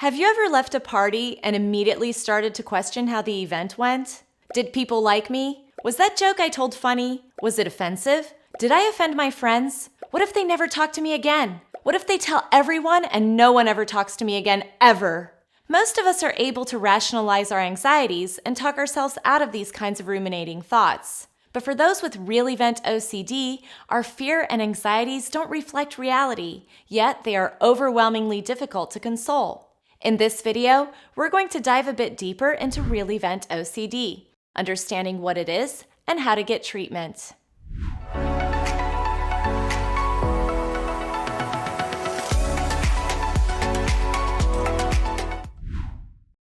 Have you ever left a party and immediately started to question how the event went? Did people like me? Was that joke I told funny? Was it offensive? Did I offend my friends? What if they never talk to me again? What if they tell everyone and no one ever talks to me again, ever? Most of us are able to rationalize our anxieties and talk ourselves out of these kinds of ruminating thoughts. But for those with real event OCD, our fear and anxieties don't reflect reality, yet they are overwhelmingly difficult to console. In this video, we're going to dive a bit deeper into real event OCD, understanding what it is and how to get treatment.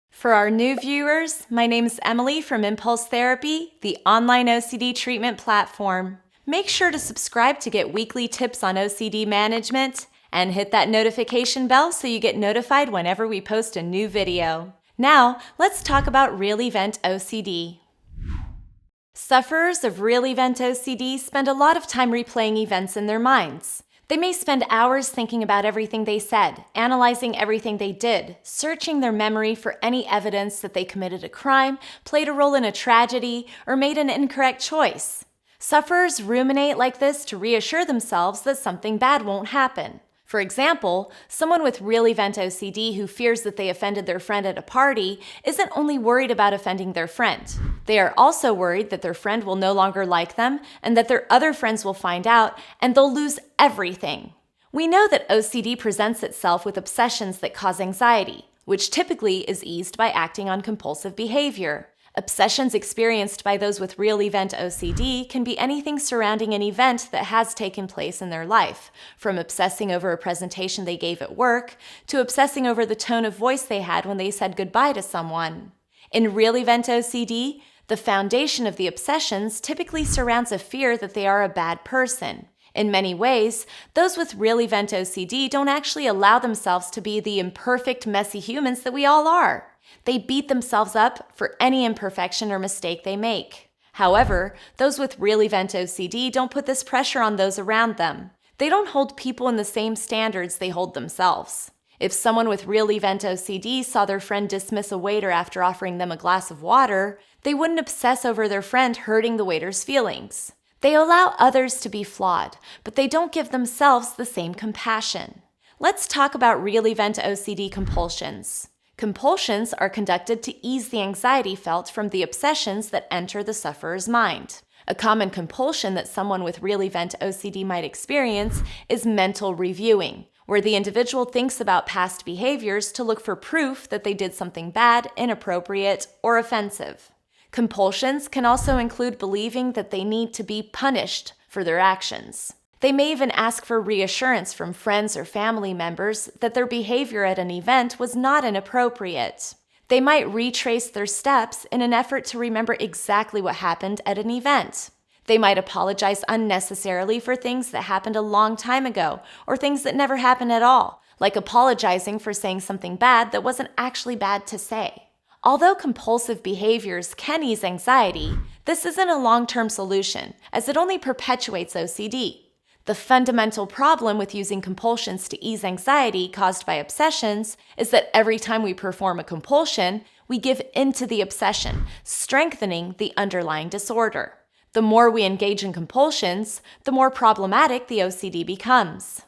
For our new viewers, my name is Emily from Impulse Therapy, the online OCD treatment platform. Make sure to subscribe to get weekly tips on OCD management and hit that notification bell so you get notified whenever we post a new video. Now, let's talk about real event OCD. Sufferers of real event OCD spend a lot of time replaying events in their minds. They may spend hours thinking about everything they said, analyzing everything they did, searching their memory for any evidence that they committed a crime, played a role in a tragedy, or made an incorrect choice. Sufferers ruminate like this to reassure themselves that something bad won't happen. For example, someone with real event OCD who fears that they offended their friend at a party isn't only worried about offending their friend. They are also worried that their friend will no longer like them and that their other friends will find out and they'll lose everything. We know that OCD presents itself with obsessions that cause anxiety, which typically is eased by acting on compulsive behavior. Obsessions experienced by those with real event OCD can be anything surrounding an event that has taken place in their life, from obsessing over a presentation they gave at work to obsessing over the tone of voice they had when they said goodbye to someone. In real event OCD, the foundation of the obsessions typically surrounds a fear that they are a bad person. In many ways, those with real event OCD don't actually allow themselves to be the imperfect, messy humans that we all are. They beat themselves up for any imperfection or mistake they make. However, those with real event OCD don't put this pressure on those around them. They don't hold people in the same standards they hold themselves. If someone with real event OCD saw their friend dismiss a waiter after offering them a glass of water, they wouldn't obsess over their friend hurting the waiter's feelings. They allow others to be flawed, but they don't give themselves the same compassion. Let's talk about real event OCD compulsions. Compulsions are conducted to ease the anxiety felt from the obsessions that enter the sufferer's mind. A common compulsion that someone with real event OCD might experience is mental reviewing, where the individual thinks about past behaviors to look for proof that they did something bad, inappropriate, or offensive. Compulsions can also include believing that they need to be punished for their actions. They may even ask for reassurance from friends or family members that their behavior at an event was not inappropriate. They might retrace their steps in an effort to remember exactly what happened at an event. They might apologize unnecessarily for things that happened a long time ago or things that never happened at all, like apologizing for saying something bad that wasn't actually bad to say. Although compulsive behaviors can ease anxiety, this isn't a long-term solution, as it only perpetuates OCD. The fundamental problem with using compulsions to ease anxiety caused by obsessions is that every time we perform a compulsion, we give into the obsession, strengthening the underlying disorder. The more we engage in compulsions, the more problematic the OCD becomes.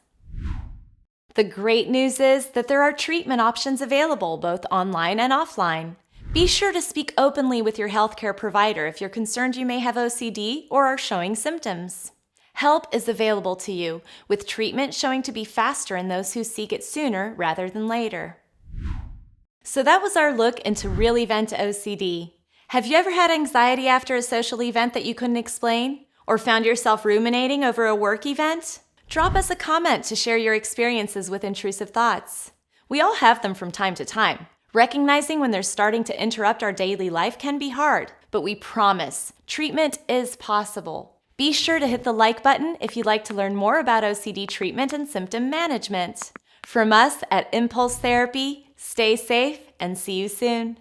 The great news is that there are treatment options available both online and offline. Be sure to speak openly with your healthcare provider if you're concerned you may have OCD or are showing symptoms. Help is available to you, with treatment showing to be faster in those who seek it sooner rather than later. So that was our look into real event OCD. Have you ever had anxiety after a social event that you couldn't explain? Or found yourself ruminating over a work event? Drop us a comment to share your experiences with intrusive thoughts. We all have them from time to time. Recognizing when they're starting to interrupt our daily life can be hard, but we promise treatment is possible. Be sure to hit the like button if you'd like to learn more about OCD treatment and symptom management. From us at Impulse Therapy, stay safe and see you soon.